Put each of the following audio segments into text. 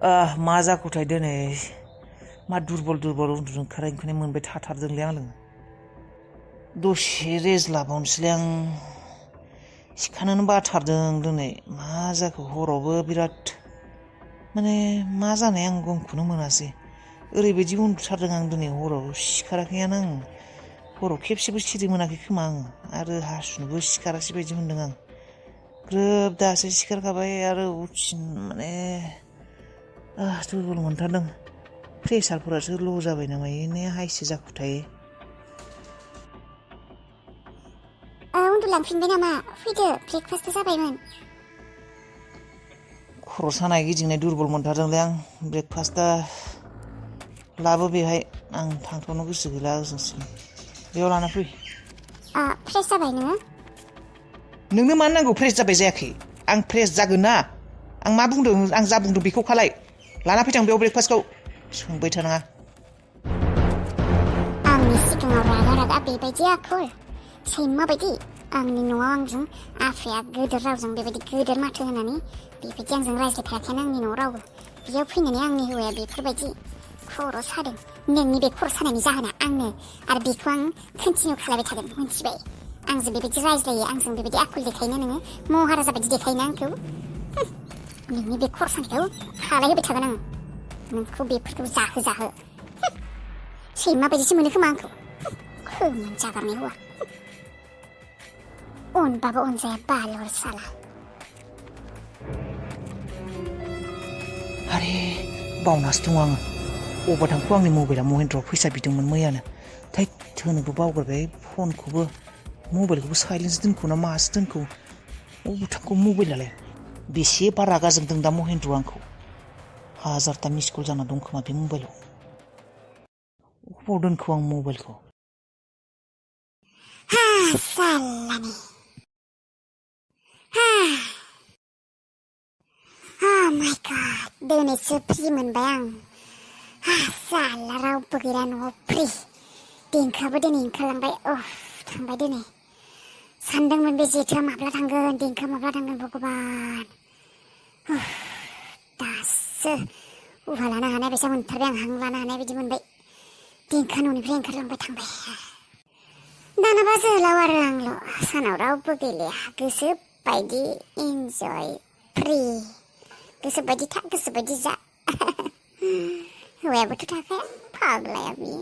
मा जाखोथाय दिनै मा दुरबल उन्दुनो ओंखारनाय मोनबाय थाथारदोंलै आं दसे रेस्ट लाबावनोसैलै आं सिखारनोनो बाथारदों दिनै मा जाखो हरावबो बिराद माने मा जानाय आं गमखौनो मोनासै ओरैबायदि उन्दुथारदों आं दिनै हराव सिखाराखैयानो आं हराव खेबसेबो सिरि मोनाखै खोमा आं आरो हासुनोबो सिखारासै बायदि मोनदों आं ग्रोब दासो सिखारखाबाय आरो माने दुरबल मोनथारदों प्रेसारफोरासो ल' जाबाय नामा ना हाइसो जाखोथाय उन्दुलांफिनबाय नामा फैदो ब्रेकफास्टबो जाबायमोन खर' सानाय गिदिंनाय दुरबल मोनथारदोंलै आं ब्रेकफास्टआ लाबो बेहाय आं थांथ'नो गोसो गैला ओजोंसिम बेयाव लाना फै फ्रेस जाबाय नोंनो मानो नांगौ फ्रेस जाबाय जायाखै आं फ्रेस जागोन ना आं मा बुंदों आं जा बुंदों बेखौ खालाय लाना फैथां बेयाव ब्रेकफास्टखौ सोंबाय थानाङा आंनि सिगाङाव रागा बेबायदि आखल सैमा बायदि आंनि न'आव आंजों आफाया गोदोर रावजों बेबायदि गोदोर माथो होनानै बेबायदि आंजों रायज्लायफेराखैनो आंनि न'आव रावबो बेयाव फैनानै आंनि हौवाया बेफोरबायदि खर' सादों नोंनि बे खर' सानायनि जाहोना आंनो आरो बेखौ आं कन्टिनिउ खालामबाय थागोन मिथिबाय आंजों बेबायदि रायज्लायो आंजों बेबायदि आखल देखायनो नोङो महाराजा बायदि देखायनो आंखौ नोंनि बे खर' सानायखौ खालायहोबाय थागोन आं नोंखौ बेफोरखौ जाहो सैमा बायदिसो मोनो खोमा आंखौ खोमोन जागारनाय हौवा अनबाबो अनजाया बालर साला आरे बावनासो दं आङो अबाव थांखो आंनि मबाइला महेन्द्रआव फैसा बिदोंमोन मैयानो थैद होनोबो बावगारबाय फनखौबो मबाइलखौबो साइलेन्स दोनखौ ना मासो दोनखौ अबाव थांखो मबाइलालाय बेसे बारा रागा जोंदों दा महेन्द्रआ आंखौ 1000टा मिस कल जाना दं खोमा बे मबाइलाव अबाव दोनखो आं मबाइलखौ सालानि माय गड दिनैसो फ्रि मोनबाय आं साला रावबो गैला न'आव फ्रि देंखोआबो दिनै ओंखारलांबाय थांबाय दिनै सानदोंमोन बे जेथोआ माब्ला थांगोन देंखोआ माब्ला थांगोन भगबान दासो उहा लानो हानाय बायसा मोनथारबाय आं हां लानो हानाय बायदि मोनबाय देंखोआ न'निफ्राय ओंखारलांबाय थांबाय दानाबा जोहोलाव आरो आंल' सानाव रावबो गैलिया गोसो बायदि इन्जय फ्रि गोसो बायदि था गोसो बायदि जा हौवायाबोथ' थाखाया फाग्लाया बियो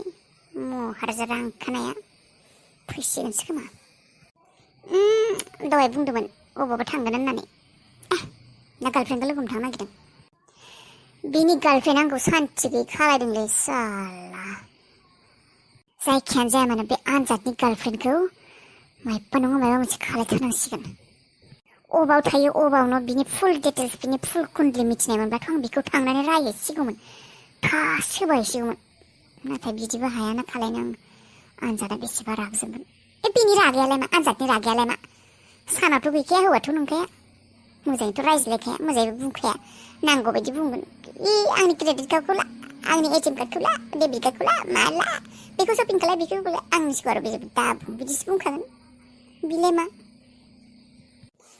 महाराजा रांखानाया फैसिगोनसो खोमा दहाय बुंदोंमोन अबावबा थांगोन होननानै ना गार्लफ्रेन्डखौ लोगो हमनो थांनो नागिरदों बिनि गार्लफ्रेन्ड आंखौ सान्थि गैयै खालायदोंलै साला जायखियानो जाया मानो बे आनजादनि गार्लफ्रेन्डखौ मायबा नङा मायबा मोनसे खालायथारनांसिगोन अबाव थायो अबावनो बिनि फुल डिटेल्स बिनि फुल कुन्डलि मिथिनाय मोनब्लाथ' आं बेखौ थांनानै रायहैसिगौमोन फास होबायसिगौमोन नाथाय बिदिबो हायाना खालायनो आं आनजादा बेसेबा रागजोंमोन बिनि रागायालाय मा आनजादनि रागायालाय मा सानावथ' गैखाया हौवाथ' नंखाया मोजाङैथ' रायज्लायखाया मोजाङैबो बुंखाया नांगौ बायदि बुंगोन आंनि क्रेडिट कार्डखौ ला आंनि एटिएम कार्डखौ ला डेबिट कार्डखौ ला मा ला बेखौ शपिं खालाय बेखौ आंनि सिगाङाव बेबायदि दाबुं बिदिसो बुंखागोन बिलाय मा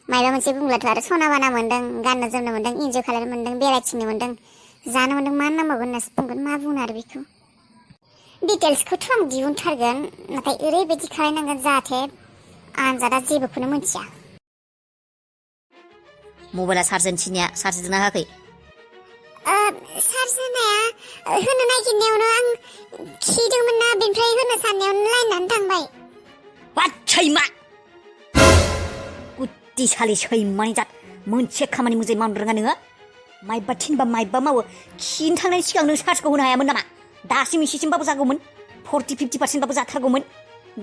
मायबा मोनसे बुंब्लाथ' आरो सना बाना मोन्दों गाननो जोमनो मोन्दों इन्जय खालामनो मोन्दों बेरायथिंनो मोन्दों जानो मोन्दों मा नांबावगोन होननासो बुंगोन मा बुंनो आरो बेखौ डिटेल्सखौथ' आं दिहुनथारगोन नाथाय ओरैबायदि खालायनांगोन जाहाथे आनजादा जेबोखौनो मिथिया मबाइला चार्ज होनो थिननाया चार्ज होदोंना होआखै चार्ज होनो नागिरनायावनो आं खिदोंमोन ना बेनिफ्राय होनो साननायावनो लायनानै थांबाय सैमा गुद्दिसालि सैमानि जात मोनसे खामानि मोजाङै मावनो रोङा नोङो मायबा थिनबा मायबा मावो खिनो थांनायनि सिगां नों चार्जखौ होनो हायामोन नामा दासिम एसेसिमबाबो जागौमोन 40-50% जाथारगौमोन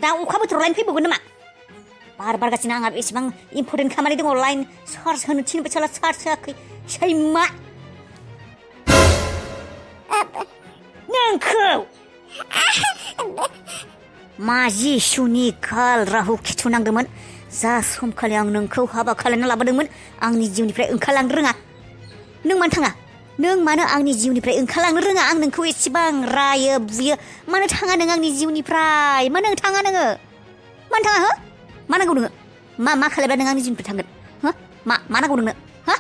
दा अखा बोथोराव लाइन फैबावगोन नामा बार बारगासिनो आंहा एसेबां इम्परटेन्ट खामानि दङ लाइन चार्ज होनो थिनबाय साला चार्ज होआखै सैमा नोंखौ मा जिसुनि काल राहु खिथु नांदोंमोन जा समखालि आं नोंखौ हाबा खालामना लाबोदोंमोन आंनि जिउनिफ्राय ओंखारलांनो रोङा नों मानो थाङा नों मानो आंनि जिउनिफ्राय ओंखारलांनो रोङा आं नोंखौ एसेबां रायो बुयो मानो थाङा नों आंनि जिउनिफ्राय मानो थाङा नोङो मानो थाङा हो मा नांगौ नोङो मा खालायब्ला नों आंनि जिउनिफ्राय थांगोन हो मा नांगौ नोंनो हो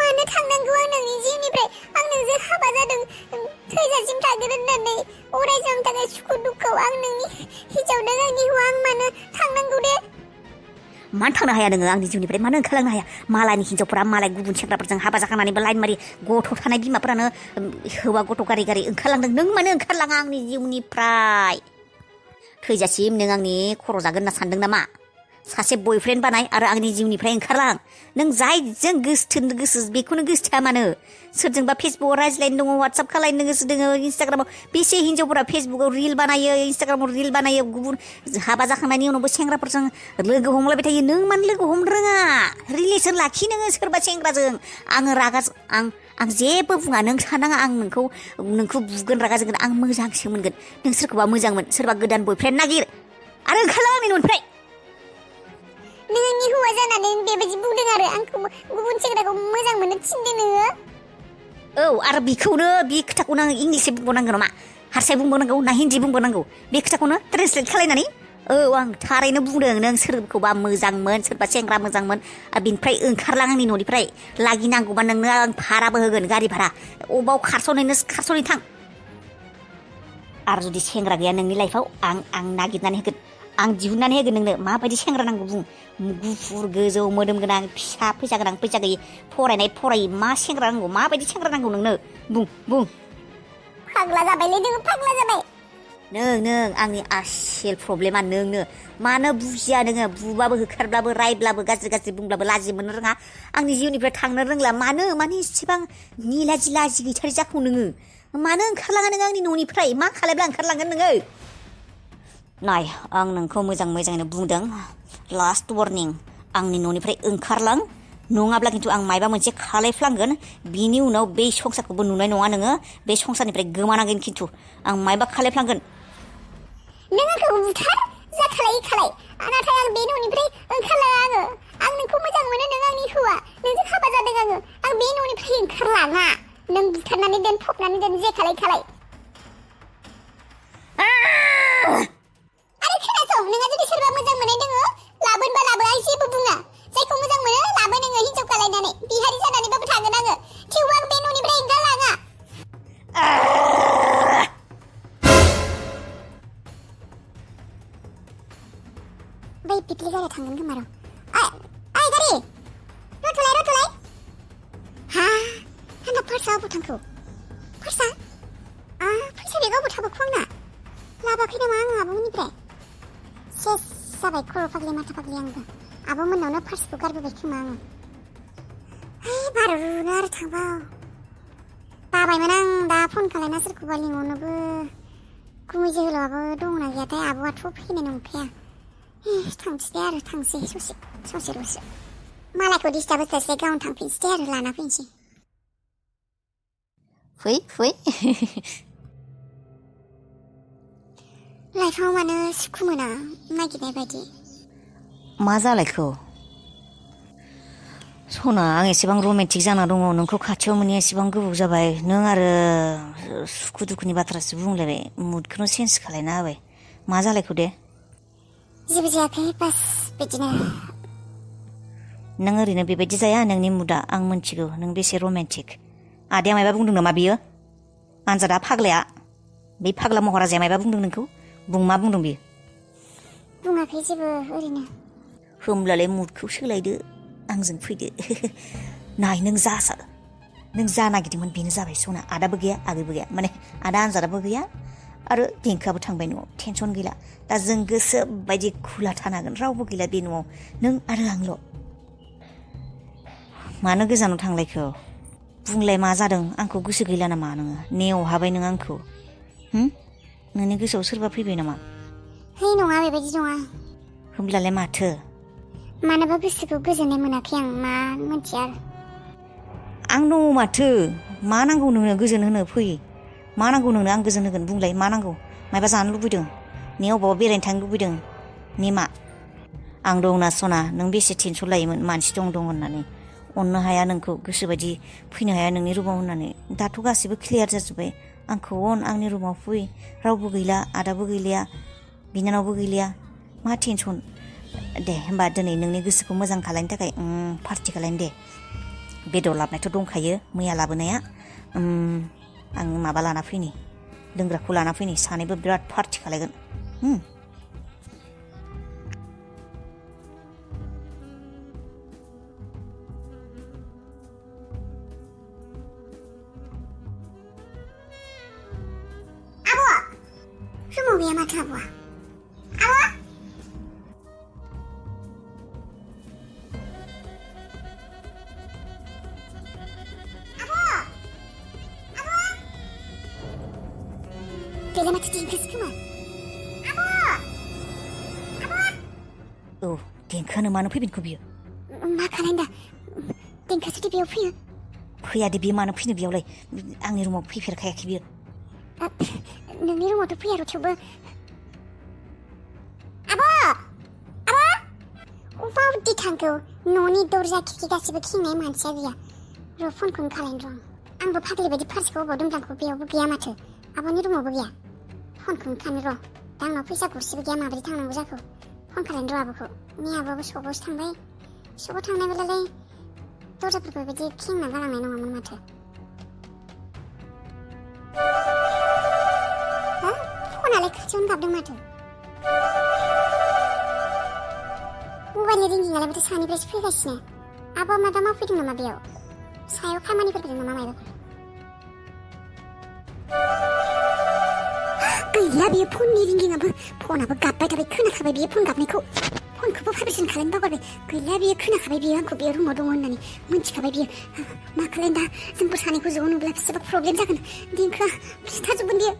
मानो थांनांगौ आं नोंनि जिउनिफ्राय हाबा जादों थैजासिम थागोन होननानै अरायजों थाखाय सुखु दुखुआव आं नोंनि हिन्जाव नों आंनि हौवा आं मानो थांनांगौ दे मानो थांनो हाया नोङो आंनि जिउनिफ्राय मानो ओंखारलांनो हाया मालायनि हिन्जावफोरा मालाय गुबुन सेंग्राफोरजों हाबा जाखांनानैबो लाइन मारि गथ' थानाय बिमाफोरानो हौवा गथ' गारि गारि ओंखारलांदों नों मानो ओंखारलाङा आंनि जिउनिफ्राय थैजासिम नों आंनि खर' जागोन होनना सानदों नामा सासे बयफ्रेन्ड बानाय आरो आंनि जिउनिफ्राय ओंखारलां नों जायजों गोसोथोनो गोसो बेखौनो गोसोथोआ मानो सोरजोंबा फेसबुकआव रायज्लायनो दङ वाट्सएप खालायनो गोसो दङ इन्सटाग्रामाव बेसे हिन्जावफोरा फेसबुकआव रिल बानायो इन्सटाग्रामाव रिल बानायो गुबुन हाबा जाखांनायनि उनावबो सेंग्राफोरजों लोगो हमलायबाय थायो नों मानो लोगो हमनो रोङा रिलेसन लाखि नोङो सोरबा सेंग्राजों आङो रागा आं जेबो बुङा नों सानाङा आं नोंखौ बुगोन रागा जोंगोन आं मोजांसो मोनगोन नों सोरखौबा मोजां मोन सोरबा गोदान बयफ्रेन्ड नागिर आरो ओंखारलां आंनि न'निफ्राय नों आंनि हौवा जानानै बेबायदि बुंदों आरो आंखौ गुबुन सेंग्राखौ मोजां मोनो थिनदों नोङो औ आरो बेखौनो बे खोथाखौनो आं इंलिसै बुंबावनांगौ नामा हारसाय बुंबावनांगौ ना हिन्दी बुंबावनांगौ बे खोथाखौनो ट्रेन्सलेट खालायनानै औ आं थारैनो बुंदों नों सोरखौबा मोजांमोन सोरबा सेंग्रा मोजांमोन बिनिफ्राय ओंखारलां आंनि न'निफ्राय लागिनांगौबा नोंनो आं भाराबो होगोन गारि भारा अबाव खारस'नै थां आरो जुदि सेंग्रा गैया नोंनि लाइफआव आं नागिरनानै होगोन आं दिहुननानै होगोन नोंनो माबायदि सेंग्रा नांगौ बुं गुफुर गोजौ मोदोम गोनां फैसा गोनां फैसा गैयि फरायै मा सेंग्रा नांगौ माबायदि सेंग्रा नांगौ नोंनो बुं फाग्ला जाबायलै नोङो फाग्ला जाबाय नों आंनि आसोल प्रब्लेमा नोंनो मानो बुजिया नोङो बुबाबो होखारब्लाबो रायब्लाबो गाज्रि बुंब्लाबो लाजि मोननो रोङा आंनि जिउनिफ्राय थांनो रोंला मानो इसेबां लाजि गैथारै जाखौ नोङो मानो ओंखारलाङा नोङो आंनि न'निफ्राय मा खालायब्ला ओंखारलांगोन नोङो नाय आं नोंखौ मोजाङैनो बुंदों लास्ट वार्निं आंनि न'निफ्राय ओंखारलां नङाब्ला खिन्थु आं मायबा मोनसे खालायफ्लांगोन बिनि उनाव बे संसारखौबो नुनाय नङा नोङो बे संसारनिफ्राय गोमानांगोन खिन्थु आं मायबा खालायफ्लांगोन नों आंखौ बुथार जा खालाय नाथाय आं बे न'निफ्राय ओंखारलाङा आं नोंखौ मोजां मोनो नों आंनि हौवा नोंजों हाबा जादों आं बे न'निफ्राय ओंखारलाङा नों बुथारनानै दोन फबनानै दोन जे खालाय आरो खोनासं नोंहा जुदि सोरबा मोजां मोननाय दङ लाबोनबा लाबो आं जेबो बुङा जायखौ मोजां मोनो लाबो नोङो हिन्जाव खालायनानै बिहारि जानानैबाबो थागोन आङो थेवबो आं बे न'निफ्राय ओंखारलाङा बै पिकनिक गारिया थांगोन खोमा र' ओइ गारि रथ'लाय हा आंना पार्सा अबाव थांखो पार्सा फैसा बेग अबाव थाबोखो आंना लाबाखै नामा आङो आब'मोननिफ्राय सेस जाबाय खर' फाग्लि माथा फाग्लि आंबो आब'मोननावनो पार्सखौ गारबोबाय खोमा आङो बारुनो आरो थांबाव बाबायमोन आं दा फन खालायना सोरखौबा लिंहरनोबो गुमै जोहोलावाबो दंना गैयाथाय आब'आथ' फैनाय नंखाया थांसै ससेल'सो मालायखौ डिस्टार्ब होस्लायस्लाय गावनो थांफिनसै आरो लाना फैनोसै फै लाइफआव मानो सुखु मोना नागिरनाय बायदि मा जालायखो सना आं एसेबां रमेन्टिक जाना दङ नोंखौ खाथियाव मोनै एसेबां गोबाव जाबाय नों आरो सुखु दुखुनि बाथ्रासो बुंलायबाय मुडखौनो चेन्ज खालायना होबाय मा जालायखो दे जेबो जायाखै बास बिदिनो नों ओरैनो बेबायदि जाया नोंनि मुडा आं मिन्थिगौ नों बेसे रमेन्टिक आदाया मायबा बुंदों नामा बियो आनजादा फाग्लाया बे फाग्ला महाराजाया मायबा बुंदों नोंखौ मा बुंदों बियो बुङाखै जेबो ओरैनो होमब्लालाय मुडखौ सोलायदो आंजों फैदो नाय नों जा नागिरदोंमोन बेनो जाबाय सना आदाबो गैया आगैबो गैया माने आदा आनजादाबो गैया आरो देंखोआबो थांबाय न'आव टेनसन गैला दा जों गोसो बायदि खुला थानो हागोन रावबो गैला बे न'आव नों आरो आंल' मानो गोजानाव थांलायखो बुंलाय मा जादों आंखौ गोसो गैला नामा नोङो नेवहाबाय नों आंखौ नोंनि गोसोआव सोरबा फैबाय नामा है नङा बेबायदि नङा होमब्लालाय माथो मानोबा गोसोखौ गोजोननाय मोनाखै आं मा मोनथिया आं दङ माथो मा नांगौ नोंनो गोजोन होनो फै मा नांगौ नोंनो आं गोजोन होगोन बुंलाय मा नांगौ मायबा जानो लुबैदों ने अबावबा बेरायनो थांनो लुबैदों ने मा आं दंना सना नों बेसे टेनसन लायोमोन मानसि दं होननानै अननो हाया नोंखौ गोसोबायदि फैनो हाया नोंनि रुमाव होननानै दाथ' गासिबो क्लियार जाजोब्बाय आंखौ अन आंनि रुमाव फै रावबो गैला आदाबो गैलिया बिनानावबो गैलिया मा टेनसन दे होमबा दिनै नोंनि गोसोखौ मोजां खालायनो थाखाय पार्टि खालायनो दे बेदर लाबोनायथ' दंखायो मैया लाबोनाया आं माबा लाना फैनि लोंग्राखौ लाना फैनि सानैबो बिराद पार्टि खालायगोन रुमाव गैया माथो आब'आ बेलाय माथो देंखोसो खोमा औ देंखोआनो मानो फैगोनखौ बियो मा खालायदा देंखोसोदि बेयाव फैयो फैया दे बियो मानो फैनो बेयावलाय आंनि रुमाव फैफेरखायाखै बियो नोंनि रुमावथ' फैया र' थेवबो अबावदि थांखो न'नि दरजा खिरखि गासिबो खेंनाय मानसिया गैया र' फनखौनो खालायनो र' आंबो फाग्लि बायदि फार्सखौ अबाव दोनफ्लांखो बेयावबो गैया माथो आब'नि रुमावबो गैया फनखौनो खानो र' दा आंनाव फैसा गरसेबो गैया माबोरै थांनांगौ जाखो फन खालायनो र' आब'खौ नै आब'आबो सकावसो थांबाय सकाव थांनाय बेलालाय दरजाफोरखौ बिदि खेंना गालांनाय नङामोन माथो फनालाय खाथियावनो गाबदों माथो मबाइलनि रिंगिंआलाय माथो सानिफ्रायसो फैगासिनो आब'आ मा दा मावफैदों नामा बेयाव सायाव खामानिफोर फैदों नामा मायबाफोर गैला बेयो फननि रिंगिंआबो फनाबो गाबबाय थाबाय खोनाखाबाय बेयो फन गाबनायखौ फनखौबो भाइब्रेसन खालामनो बावगारबाय गैला बेयो खोनाखाबाय बेयो आंखौ बेयो रुमाव दङ होननानै मोनथिखाबाय बेयो मा खालायनो दा जोंफोर सानैखौ ज' नुब्ला बेसेबा प्रब्लेम जागोन देंखोआ खिथाजोबगोन बेयो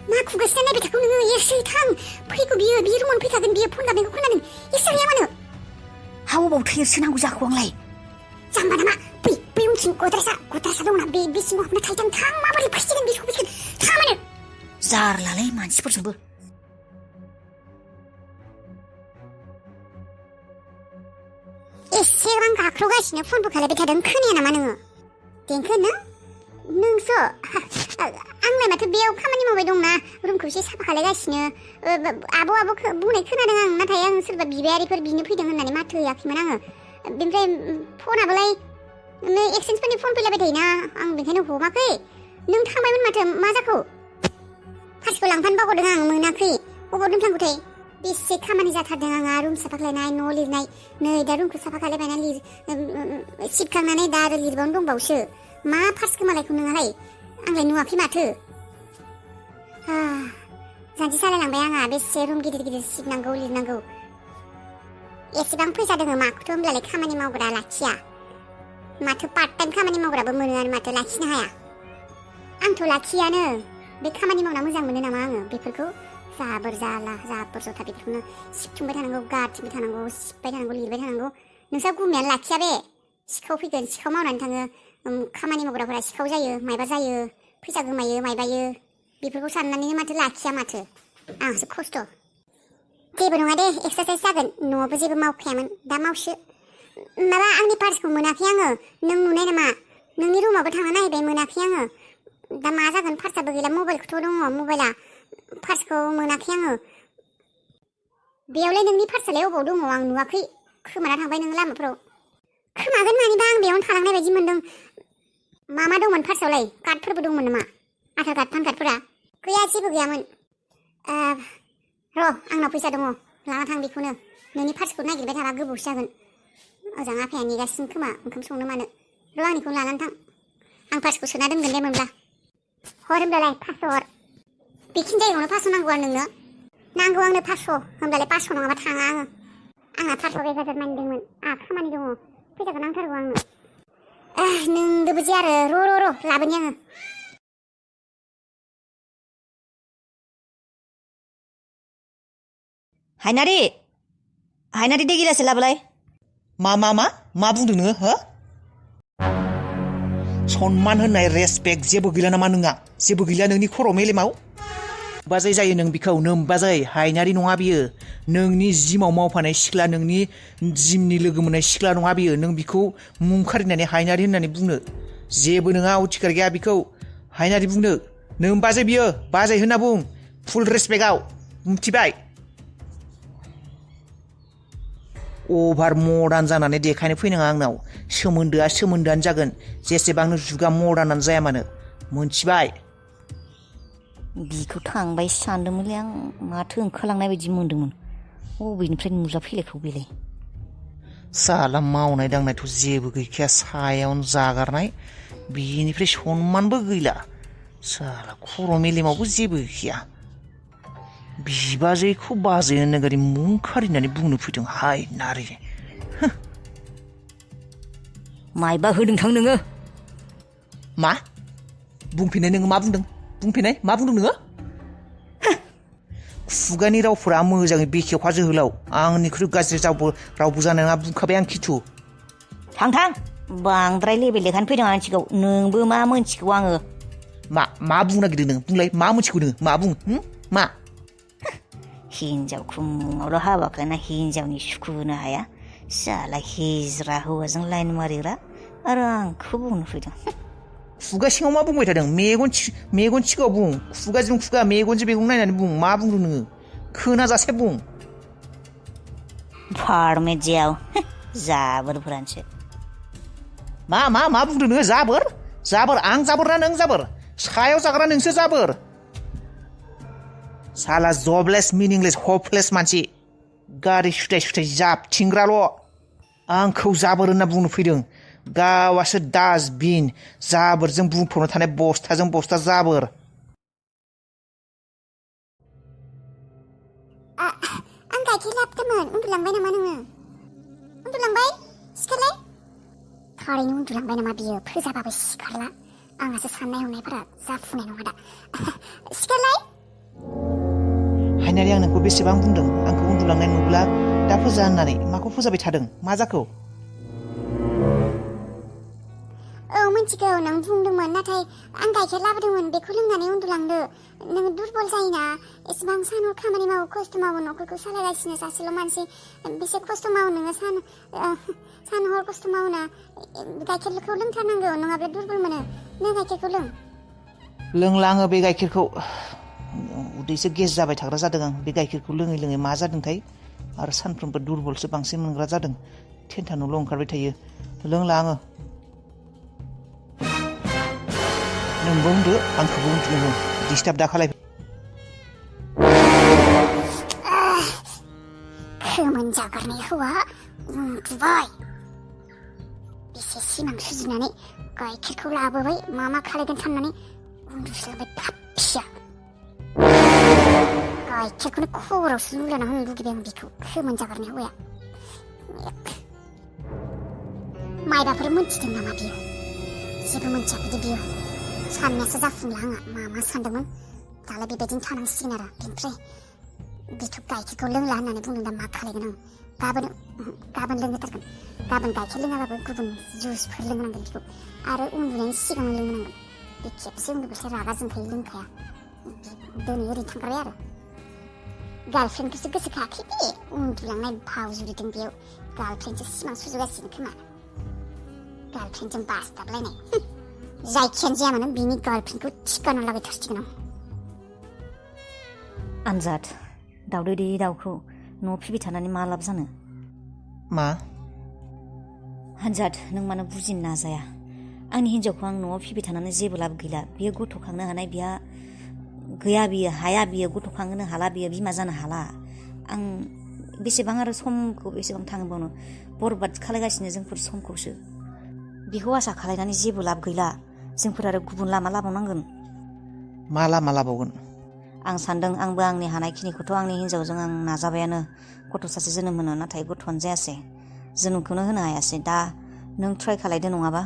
मा खुगासिनो नायबाय थाखौ नोङो एसे थां फैगौ बियो रुमावनो फैखागोन बियो फन गाबनायखौ खोनादों एसे गैया मानो हावाव थैरसो नांगौ जाखो आंलाय जाम्बा नामा बै उनथिं गद्रासा दंना बे सिङाव हाबना थायथां थां माबोरै फैसिगोन बे सफैसिगोन थां मानो जारलालै मानसिफोरजोंबो एसेबां गाख्र'गासिनो फनबो खालायबाय थादों खोनाया नामा नोङो देंखो नोंसो आंलाय माथो बेयाव खामानि मावबाय दंना रुमखौ एसे साफा खालायगासिनो आब' बुंनाय खोनादों आं नाथाय आं सोरबा बिबायारिफोर बिनो फैदों होननानै माथो होयाखैमोन आङो बेनिफ्राय फनाबोलाय एक्सचेन्जफोरनि फन फैलायबाय थायोना आं बेखायनो हमाखै नों थांबायमोन माथो मा जाखो फार्स्टखौ लांफानो बावगारदों आं मोनाखै अबाव दोनफ्लांखोथाय बेसे खामानि जाथारदों आंहा रुम साफा खालायनाय न' लिरनाय नै दा रुमखौ साफा खालायबायना सिबखांनानै दा आरो लिरबावनो दंबावसो मा फार्स्ट गोमालायखौ नोङालाय आंलाय नुवाखै माथो जानजि सालायलांबाय आंहा बेसे रुम गिदिर गिदिर सिबनांगौ लिरनांगौ एसेबां फैसा दोङो माखौथ' होमब्लालाय खामानि मावग्रा लाखिया माथो पार्ट टाइम खामानि मावग्राबो मोनो आरो माथो लाखिनो हाया आंथ' लाखियानो बे खामानि मावना मोजां मोनो नामा आङो बेफोरखौ जाबोर जाला जाबोर जथा बेफोरखौनो सिबथुमबाय थानांगौ गारथिंबाय थानांगौ सिबबाय थानांगौ लिरबाय थानांगौ नोंस्रा गुमायानो लाखिया बे सिखाव फैगोन सिखाव मावनानै थाङो खामानि मावग्राफोरा सिखाव जायो मायबा जायो फैसा गोमायो मायबायो बेफोरखौ साननानैनो माथो लाखिया माथो आंहासो खस्थ' जेबो नङा दे एक्सारसाइज जागोन न'आवबो जेबो मावखायामोन दा मावसो माबा आंनि पार्सखौ मोनाखै आङो नों नुनाय नामा नोंनि रुमावबो थांना नायबाय मोनाखै आङो दा मा जागोन पार्सआबो गैला मबाइलखौथ' दङ मबाइला पार्सखौ मोनाखै आङो बेयावलाय नोंनि पार्सआलाय अबाव दङ आं नुवाखै खोमाना थांबाय नों लामाफोराव खोमागोन मानिबा आं बेयावनो थालांनाय बायदि मोनदों मा दंमोन पार्सआवलाय कार्डफोरबो दंमोन नामा आधार कार्ड पान कार्डफोरा गैया जेबो गैयामोन र' आंनाव फैसा दङ लाना थां बेखौनो नोंनि पार्सखौ नागिरबाय थाबा गोबावसो जागोन ओजों आफाया नेगासिनो खोमा ओंखाम संनो मानो र' आंनिखौनो लानानै थां आं पार्सखौ सोना दोनगोन दे मोनब्ला हर होमब्लालाय 500 हर बेखिनि जायगायावनो 500 नांगौ आरो नोंनो नांगौ आंनो 500 होमब्लालाय 500 नङाबा थाङा आङो आंना 500 1,000 मानिदोंमोन खामानि दङ फैसाखौ नांथारगौ आंनो नोंदोबो जे आरो र' लाबोनि आङो हायनारि दे गिलासो लाबोलाय मा बुंदों नोङो हो सनमान होननाय रेसपेक्ट जेबो गैला नामा नोंहा जेबो गैला नोंनि खर' मेलेमाव बाजै जायो नों बिखौ बाजै हायनारि नङा बियो नोंनि जिमाव मावफानाय सिख्ला नोंनि जिमनि लोगो मोननाय सिख्ला नङा बियो नों बिखौ मुं खारिनानै हायनारि होननानै बुंनो जेबो नोंहा अधिकार गैया बिखौ हायनारि बुंनो नों बाजै बियो बाजै होनना बुं फुल रेसपेक्टआव मिथिबाय अभार मडार्न जानानै देखायनो फैनाङा आंनाव सोमोन्दोआ सोमोन्दोआनो जागोन जेसेबांनो जुगा मडार्नानो जाया मानो मोनथिबाय बिखौ थांबाय सानदोंमोनलै आं माथो ओंखारलांनाय बायदि मोनदोंमोन अबेनिफ्राय नुजा फैलायखौ बेलाय साला मावनाय दांनायथ' जेबो गैखाया सायावनो जागारनाय बिनिफ्राय सनमानबो गैला साला खर' मेलेमावबो जेबो गैखाया बिबाजैखौ बाजै होननो गारि मुं खारिनानै बुंनो फैदों हाय नारि मायबा होदोंथां नोङो मा बुंफिननाय नोङो मा बुंदों बुंफिननाय मा बुंदों नोङो खुगानि रावफोरा मोजाङै बेखेवखा जोहोलाव आंनिख्रुइ गाज्रि रावबो जानाय नङा बुंखाबाय आं खिथु थां बांद्राय लेबेल लेखानो फैदों आंनि सिगाङाव नोंबो मा मोनथिगौ आङो मा बुंनो नागिरदों नों बुंलाय मा मोनथिगौ नों मा बुं मा हिनजावखौ मुङावल' हाबाखाना हिनजावनि सुखु होनो हाया साला हिजरा हौवाजों लाइन मारिग्रा आरो आंखौ बुंनो फैदों खुगा सिङाव मा बुंबाय थादों मेगन सिगाङाव बुं खुगाजों खुगा मेगनजों मेगन नायनानै बुं मा बुंदों नोङो खोनाजासे बुं फारमेजियाव जाबोरफोरानोसै मा बुंदों नोङो जाबोर आं जाबोर ना नों जाबोर सायाव जाग्रा नोंसो जाबोर साला जबलेस मिनिंलेस हपलेस मानसि गारि सुथाय जाबथिंग्राल' आंखौ जाबोर होनना बुंनो फैदों गावासो डास्टबिन जाबोरजों बुंफबना थानाय बस्थाजों बस्था जाबोर आं गाइखेर लाबोदोंमोन उन्दुलांबाय नामा नोङो उन्दुलांबाय सिखारलाय थारैनो उन्दुलांबाय नामा बियो फोजाबाबो सिखारला आंहासो साननाय हनायफोरा जाफुंनाय नङा दा सिखारलाय हायनारि आं नोंखौ बेसेबां बुंदों आंखौ उन्दुलांनाय नुब्ला दा फोजा होननानै माखौ फोजाबाय थादों मा जाखो औ मिथिगौ नों बुंदोंमोन नाथाय आं गाइखेर लाबोदोंमोन बेखौ लोंनानै उन्दुलांदो नोङो दुरबल जायोना एसेबां सान हर खामानि मावो खस्थ' मावो न'खरखौ सालायगासिनो सासेल' मानसि बेसे खस्थ' मावो नोङो सान हर खस्थ' मावोना गाइखेरखौ लोंथारनांगौ नङाब्ला दुरबल मोनो नों गाइखेरखौ लोंला आङो बे गाइखेरखौ उदैसो गेस जाबाय थाग्रा जादों आं बे गाइखेरखौ लोङै मा जादोंथाय आरो सानफ्रोमबो दुरबलसो बांसिन मोनग्रा जादों टेनटानल' ओंखारबाय थायो लोंला आङो नोंबो उन्दु आंखौबो उन्दुनो डिस्टार्ब दा खालाय खोमोन जागारनाय हौवा उन्दुबाय बेसे सिमां सुजुनानै गाइखेरखौ लाबोबाय मा खालायगोन साननानै उन्दुस्लाबाय पापिया गाइखेरखौनो खबरावसो लुलाना होनो लुगैबाय आं बेखौ खोमोन जागारनाय हौवाया मायबाफोर मोनथिदों नामा बियो जेबो मोनथियाखैदि बियो साननायासो जाफुंला आंहा मा सानदोंमोन दालाय बेबायदिनो थानांसिगोन आरो बेनिफ्राय बेखौ गाइखेरखौ लोंला होननानै बुंदों दा मा खालायगोन आं गाबोन लोंहोथारगोन गाबोन गाइखेर लोङाबाबो गुबुन जुसफोर लोंनांगोन बेखौ आरो उन्दुनायनि सिगां लोंनांगोन बे खेबसे उन्दुबाथाय रागा जोंखायो लोंखाया दिनै ओरैनो थांगारबाय आरो गार्लफ्रेन्डखौसो गोसोखायाखै बे उन्दुलांनाय भाव जुरिदों बेयाव गार्लफ्रेन्डसो सिमां सुजुगासिनो खोमा गार्लफ्रेन्डजों बासदाबलायनाय जायखियानो जाया मानो बिनि गार्लफ्रेन्डखौ थिखाना लाबायथारसिगोन आं आनजाद दाउदै दैयै दाउखौ न'आव फिबाय थानानै मा लाब जानो मा आनजाद नों मानो बुजिनो नाजाया आंनि हिन्जावखौ आं न'आव फिबाय थानानै जेबो लाब गैला बियो गथ' खांनो हानाय बिहा गैया बियो हाया बियो गथ' खांहोनो हाला बियो बिमा जानो हाला आं बेसेबां आरो समखौ बेसेबां थांबावनो बरबाद खालायगासिनो जोंफोर समखौसो बेखौ आसा खालायनानै जेबो लाब गैला जोंफोर आरो गुबुन लामा लाबावनांगोन मा लामा लाबावगोन आं सानदों आंबो आंनि हानायखिनिखौथ' आंनि हिन्जावजों आं नाजाबायानो गथ' सासे जोनोम होनो नाथाय गथ'आनो जायासै जोनोमखौनो होनो हायासै दा नों ट्राइ खालायदो नङाबा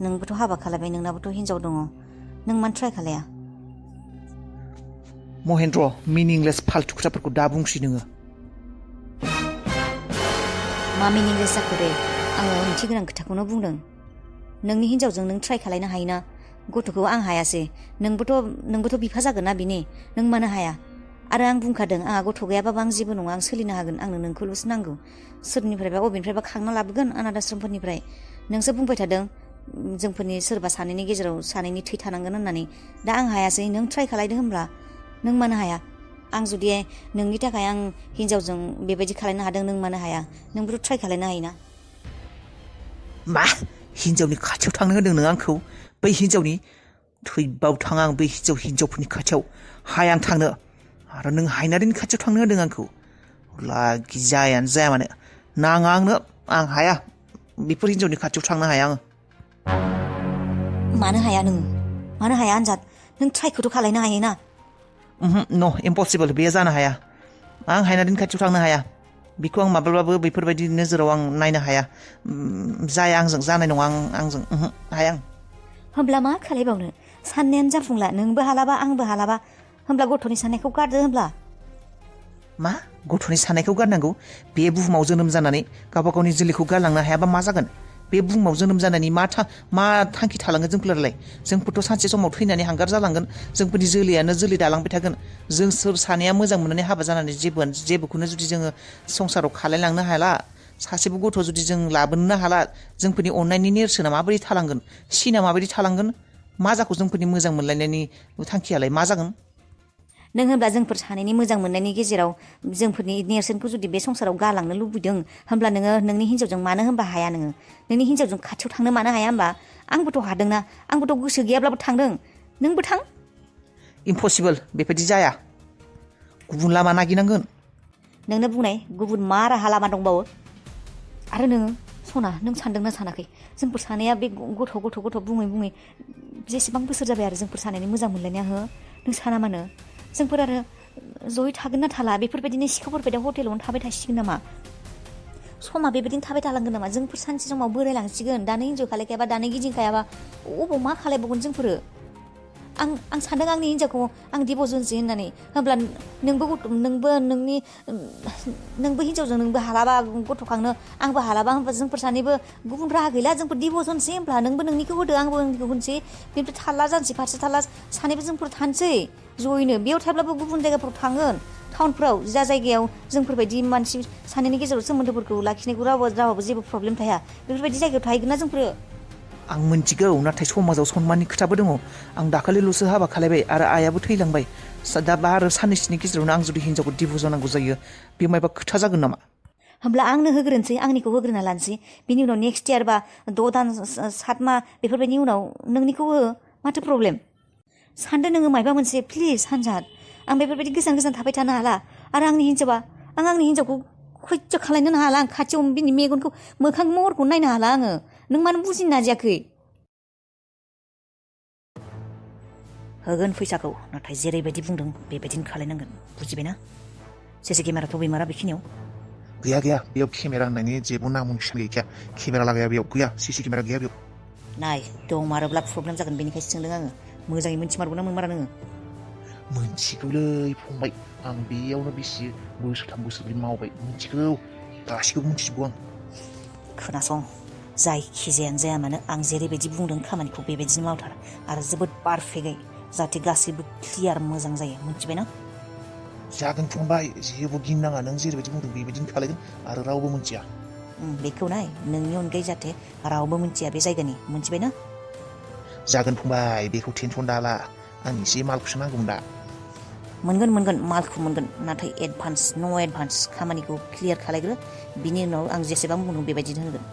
नोंबोथ' हाबा खालायबाय नोंनाबोथ' हिन्जाव दङ नों मानो ट्राइ खालाया महेन्द्र मिनिंलेस फाल्तु खोथाफोरखौ दा बुंसै नोङो मा मिनिंलेस जाखो दे आङो ओंथि गोनां खोथाखौनो बुंदों नोंनि हिन्जावजों नों ट्राइ खालायनो हायोना गथ'खौ आं हायासै नोंबोथ' बिफा जागोन ना बिनि नों मानो हाया आरो आं बुंखादों आंहा गथ' गैयाबाबो आं जेबो नङा आं सोलिनो हागोन आंनो नोंखौल'सो नांगौ सोरनिफ्रायबा अबेनिफ्रायबा खांना लाबोगोन अनाथ आश्रमफोरनिफ्राय नोंसो बुंबाय थादों जोंफोरनि सोरबा सानैनि गेजेराव सानैनि थै थानांगोन होननानै दा आं हायासै नों ट्राइ खालायदों होनब्ला नों मानो हाया आं जुदि नोंनि थाखाय आं हिन्जावजों बेबायदि खालायनो हादों नों मानो हाया नोंबोथ' ट्राइ खालायनो हायोना मा हिन्जावनि खाथियाव थांनो होदों नों आंखौ बै हिन्जावनि थैबाव थाङा आं बे हिनजावफोरनि खाथियाव हाया आं थांनो आरो नों हायनारिनि खाथियाव थांनो होदों आंखौ लाखि जायानो जाया मानो नाङा आंनो आं हाया बेफोर हिनजावनि खाथियाव थांनो हाया आङो मानो हाया नों मानो हाया आनजाद नों ट्राइखौथ' खालायनो हायोना न' इम्पसिबल बेयो जानो हाया आं हायनारिनि खाथियाव थांनो हाया बेखौ आं माब्लाबाबो बेफोरबायदि नोजोराव आं नायनो हाया जाया आंजों जानाय नङा आंजों हाया आं होमब्ला मा खालायबावनो साननायानो जाफुंला नोंबो हालाबा आंबो हालाबा होमब्ला गथ'नि साननायखौ गारदो होमब्ला मा गथ'नि साननायखौ गारनांगौ बे बुहुमाव जोनोम जानानै गावबा गावनि जोलैखौ गारलांनो हायाबा मा जागोन बे बुहुमाव जोनोम जानायनि मा थांखि थालांगोन जोंफोरलाय जोंफोरथ' सानसे समाव थैनानै हांगार जालांगोन जोंफोरनि जोलैयानो जोलै दालांबाय थागोन जों सोर सानैया मोजां मोननानै हाबा जानानै जेबोखौनो जुदि जोङो संसाराव खालायलांनो हाला सासेबो गथ' जुदि जों लाबोनो हाला जोंफोरनि अननायनि नेरसोना माबायदि थालांगोन सिना माबायदि थालांगोन मा जाखौ जोंफोरनि मोजां मोनलायनायनि थांखियालाय मा जागोन नों होमब्ला जोंफोर सानैनि मोजां मोननायनि गेजेराव जोंफोरनि नेरसोनखौ जुदि बे संसाराव गालांनो लुबैदों होमब्ला नोङो नोंनि हिनजावजों मानो होनबा हाया नोङो नोंनि हिनजावजों खाथियाव थांनो मानो हाया होमबा आंबोथ' हादोंना आंबोथ' गोसो गैयाब्लाबो थांदों नोंबो थां इम्पसिबल बेबायदि जाया गुबुन लामा नागिरनांगोन नोंनो बुंनाय गुबुन मा राहा लामा दंबावो आरो नोङो सना नों सानदोंना सानाखै जोंफोर सानैया बे गथ' बुङै जेसेबां बोसोर जाबाय आरो जोंफोर सानैनि मोजां मोनलायनाया नों साना मानो जोंफोर आरो जयै थागोन ना थाला बेफोरबायदिनो सिखावफोरबायदि हटेलावनो थाबाय थासिगोन नामा समा बेबायदिनो थाबाय थालांगोन नामा जोंफोर सानसे समाव बोरायलांसिगोन दानो इन्जय खालायखायाबा दानो गिदिंखायाबा अबाव मा खालायबावगोन जोंफोरो आं सानदों आंनि हिनजावखौ आं डिभर्स होनोसै होननानै होमब्ला नोंबो हिनजावजों नोंबो हालाबा गथ'खांनो आंबो हालाबा होमबा जोंफोर सानैबो गुबुन राहा गैला जोंफोर डिभर्स होनोसै होमब्ला नोंबो नोंनिखौ होदो आंबो आंनिखौ होनोसै बेनिफ्राय थाल्ला जानोसै फारसे थाल्ला सानैबो जोंफोर थानोसै जयैनो बेयाव थाब्लाबो गुबुन जायगाफ्राव थांगोन टाउनफ्राव जा जायगायाव जोंफोरबायदि मानसि सानैनि गेजेराव सोमोन्दोफोरखौ लाखिनायखौ रावाबो जेबो प्रब्लेम थाया बेफोरबायदि जायगायाव थाहैगोन ना जोंफोरो आं मिन्थिगौ नाथाय समाजाव सनमाननि खोथाबो दङ आं दाखालिल'सो हाबा खालायबाय आरो आइयाबो थैलांबाय दा आरो साननैसोनि गेजेरावनो आं जुदि हिनजावखौ डिभर्स होनांगौ जायो बे मायबा खोथा जागोन नामा होमब्ला आंनो होग्रोनोसै आंनिखौ होग्रोना लानोसै बिनि उनाव नेक्स्ट इयार बा 6 दान 7 माह बेफोरबायदि उनाव नोंनिखौ हो माथो प्रब्लेम सानदो नोङो मायबा मोनसे प्लिज सानजाद आं बेफोरबायदि गोजान थाबाय थानो हाला आरो आंनि हिनजावखौ खयज' खालायनो हाला आं खाथियाव बिनि मेगनखौ मोखां महरखौ नायनो हाला आङो नों मानो बुजिनो नाजायाखै होगोन फैसाखौ नाथाय जेरैबायदि बुंदों बेबायदिनो खालायनांगोन बुजिबायना सीसी केमेराथ' गैमारा बेखिनियाव गैया बेयाव केमेरा होननायनि जेबो नाम गैखाया केमेरा लागाया बेयाव गैया सीसी केमेरा गैया बेयाव नाय दंमारोब्ला प्रब्लेम जागोन बेनिखायसो सोंदों आङो मोजाङै मिन्थिमारगौ ना मोनमारा नोङो मोनथिगौलै फंबाय आं बेयावनो बेसे बोसोरथाम बोसोरब्रै मावबाय मिथिगौ गासिखौबो मिथिजोबगौ आं खोनासं जायखिजायानो जाया मानो आं जेरैबायदि बुंदों खामानिखौ बेबायदिनो मावथार आरो जोबोद पारफेक्टयै जाहाथे गासैबो क्लियार मोजां जायो मिथिबायना जागोन फंबाय जेबो गिनाङा नों जेरैबायदि बुंदों बेबायदिनो खालायगोन आरो रावबो मिथिया बेखौ नाय नोंनि अनगायै जाहाथे रावबो मिथिया बे जायगानि मिथिबायना जागोन फंबाय बेखौ टेनसन दाला आं एसे मालखौसो नांगौमोन दा मोनगोन मालखौ मोनगोन नाथाय नो एडभान्स खामानिखौ क्लियार खालायग्रो बिनि उनाव आं जेसेबां बुंदों बेबायदिनो होगोन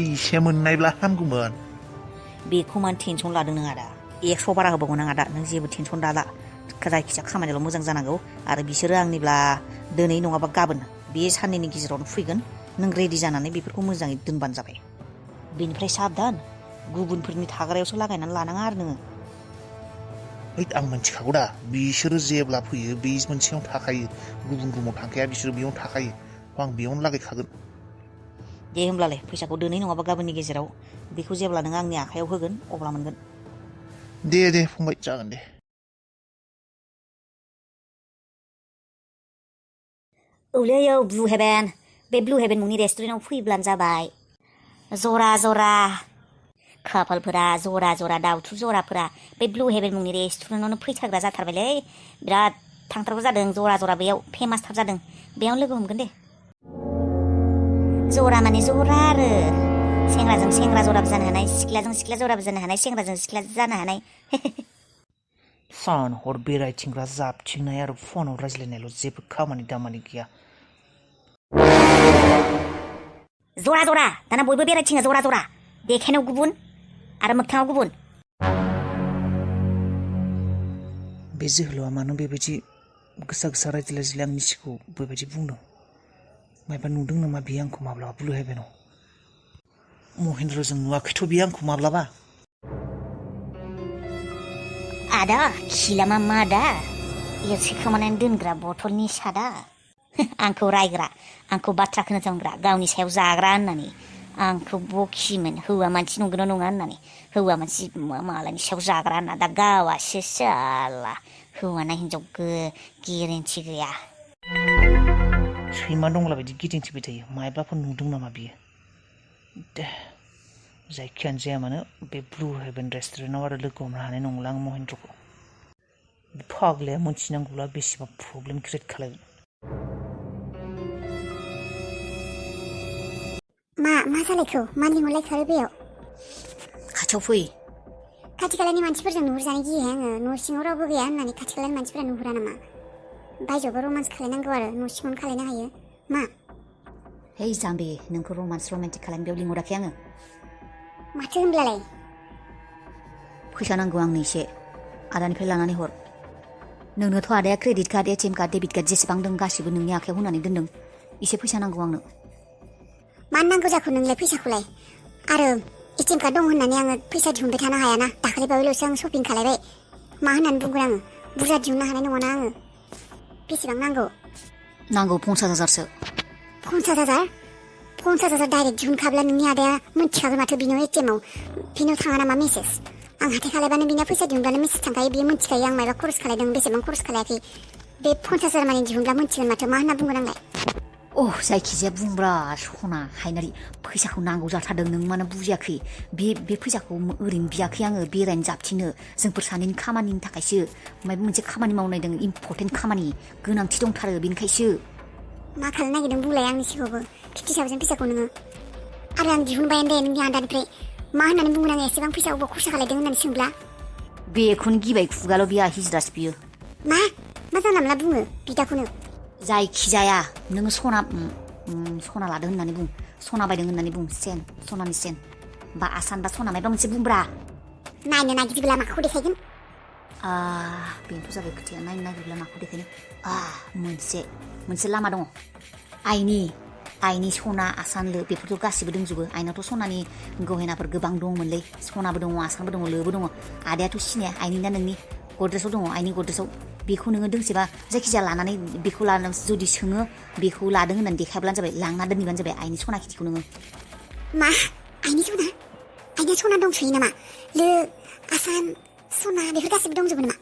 एसे मोननायब्ला हामगौमोन बेखौ मानो टेनसन लादों नों आदा 100 बारा होबावगोन आं आदा नों जेबो टेनसन दाला जायखिजाया खामानियाल' मोजां जानांगौ आरो बिसोरो आंनिब्ला दिनै नङाबा गाबोन बे साननैनि गेजेरावनो फैगोन नों रेडि जानानै बेफोरखौ मोजाङै दोनबानो जाबाय बेनिफ्राय साबधान गुबुनफोरनि थाग्रायावसो लागायनानै लानाङा आरो नोङो आं मिथिखागौ दा बिसोरो जेब्ला फैयो बे मोनसेयावनो थाखायो गुबुन रुमाव थांखाया बिसोरो बेयावनो थाखायो आं बेयावनो लागायखागोन दे होमब्लालाय फैसाखौ दिनै नङाबा गाबोननि गेजेराव बेखौ जेब्ला नों आंनि आखायाव होगोन अब्ला मोनगोन दे फंबाय जागोन दे औलै ब्लु हेभेन बे ब्लु हेभेन मुंनि रेस्टुरेन्टाव फैब्लानो जाबाय जरा खाफालफोरा जरा दाउथु जराफोरा बे ब्लु हेभेन मुंनि रेस्टुरेन्टावनो फैथारग्रा जाथारबायलै बिराद थांथारग्रा जादों जरा बेयाव फेमासथार जादों बेयावनो लोगो हमगोन दे जरा माने जरा आरो सेंग्राजों सेंग्रा जराबो जानो हानाय सिख्लाजों सिख्ला जराबो जानो हानाय सेंग्राजों सिख्ला जानो हानाय सान हर बेरायथिंग्रा जाबथिंनाय आरो फनाव रायज्लायनायल' जेबो खामानि दामानि गैया जरा दाना बयबो बेरायथिङो जरा देखायनायाव गुबुन आरो मोगथाङाव गुबुन बे जोहोलावा मानो बेबायदि गोसा गोसा रायज्लाय आंनि सिगाङाव बेबायदि बुंदों मायबा नुदों नामा बियो आंखौ माब्लाबा बुलायबाय दं महेन्द्रजों नुवाखैथ' बियो आंखौ माब्लाबा आदा खिलामा मादा एरसि खोमानानै दोनग्रा बथलनि सादा आंखौ रायग्रा आंखौ बाथ्रा खोनासंग्रा गावनि सायाव जाग्रा होननानै आंखौ बखियोमोन हौवा मानसि नंगौना नङा होननानै हौवा मानसि मालायनि सायाव जाग्रा होनना दा गावासो साला हौवाना हिनजाव गेरेन्थि गैया सैमा दंग्ला बायदि गिदिंथिबाय थायो मायबाफोर नुदों नामा बियो दे जायखियानो जाया मानो बे ब्लु हेभेन रेस्टुरेन्टआव आरो लोगो हमनो हानाय नंला आं महेन्द्रखौ बे फाग्लाया मोनथिनांगौब्ला बेसेबां प्रब्लेम क्रियेट खालामगोन मा जालायखो मा लिंहरलायखो आरो बेयाव खाथियाव फै खाथि खालानि मानसिफोरजों नुहुरजानो गियो आङो न' सिङाव रावबो गैया होननानै खाथि खालानि मानसिफोरा नुहुरा नामा बायजोआवबो रमान्स खालायनांगौ आरो न' सिङावनो खालायनो हायो मा है जाम्बि नोंखौ रमान्टिक खालामनो बेयाव लिंहराखै आङो माथो होनब्लालाय फैसा नांगौ आंनो एसे आदानिफ्राय लानानै हर नोंनोथ' आदाया credit card ATM card debit card जेसेबां दं गासिबो नोंनि आखायाव होनानै दोनदों एसे फैसा नांगौ आंनो मानो नांगौ जाखो नोंलाय फैसाखौलाय आरो एटिएम कार्ड दं होननानै आङो फैसा दिहुनबाय थानो हायाना दाखालि बावैल'सो आं शपिं खालायबाय मा होननानै बुंगोन आङो बुरजा दिहुननो हानाय नङाना आङो बेसेबां नांगौ 50,000सो 50,000 डाइरेक्ट दिहुनखाब्ला नोंनि आदाया मिन्थिखागोन माथो बिनाव एटिएमआव बिनाव थाङा नामा मेसेज आं हाथाय खालायबानो बिना फैसा दिहुनब्लानो मेसेज थांखायो बियो मिन्थिखायो आं मायबा खरस खालायदों बेसेबां खरस खालायाखै बे 50,000 मानि दिहुनब्ला मिन्थिगोन माथो मा होनना बुंगोन आंलाय जायखिजाया बुंब्रा सना हायनारि फैसाखौ नांगौ जाथारदों नों मानो बुजियाखै बे फैसाखौ ओरैनो बियाखै आङो बेरायनो जाबथिनो जोंफोर सानैनि खामानिनि थाखायसो मायबा मोनसे खामानि मावनायदों इम्परटेन्ट खामानि गोनांथि दंथारो बेनिखायसो मा खालामनो नागिरदों बुंलाय आंनि सिगाङावबो 50,000 फैसाखौ नोङो आरो आं दिहुनबायानो दे नोंनि आदानिफ्राय मा होननानै बुंगोन आङो एसेबां फैसा अबाव खरसा खालायदों होननानै सोंब्ला बेखौनो गिबाय खुगाल' बिया हिजरास बियो मा जानला मोनला बुङो बिदाखौनो जायखिजाया नोङो सना लादों होननानै बुं सना बायदों होननानै बुं सनानि सेन बा आसान बा सना मायबा मोनसे बुंब्रा नायनो नागिरब्ला माखौ देखायगोन बेनोथ' जाबाय खोथाया नायनो नागिरब्ला माखौ देखायनो मोनसे लामा दङ आइनि सना आसानलो बेफोरथ' गासिबो दंजोबो आइनावथ' सनानि गहेनाफोर गोबां दंमोनलै सनाबो दङ आसानबो दङ लोबो दङ आदायाथ' सिनाया आइनि ना नोंनि गद्रेजाव दङ आइनि गद्रेजाव बेखौ नोङो दोंसेबा जायखिजाया लानानै बेखौ लानानै जुदि सोङो बेखौ लादों होननानै देखायब्लानो जाबाय लांना दोनहैबानो जाबाय आइनि सना खेथिखौ नोङो मा आइनि सना दंसोयो नामा लो आसान सना बेफोर गासिबो दंजोबो नामा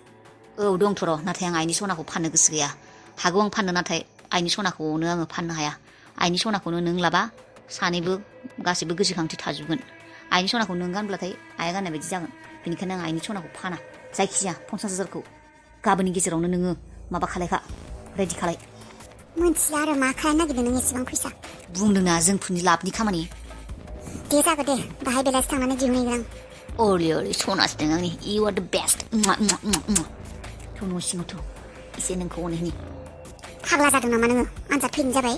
दंथ' र' नाथाय आं आइनि सनाखौ फाननो गोसो गैया हागौ आं फाननो नाथाय आइनि सनाखौनो आङो फाननो हाया आइनि सनाखौनो नों लाबा सानैबो गासिबो गोसोखांथि थाजोबगोन आइनि सनाखौ नों गानब्लाथाय आइया गाननाय बायदि जागोन बेनिखायनो आं आइनि सनाखौ फाना जायखिजाया 50,000खौ गाबोननि गेजेरावनो नोङो माबा खालायखा रेडि खालाय मोनथिला आरो मा खालायनो नागिरदों नों एसेबां फैसा बुंदोंना जोंफोरनि लाबनि खामानि दे जागोन दे दाहाय बेलासि थांनानै दिहुनहैगोन आं अले सनासदों आंनि इउ आर द बेस्ट थ' न' सिङावथ' एसे नोंखौ अनहैनि फाग्ला जादों नामा नोङो आनजाद फैनो जाबाय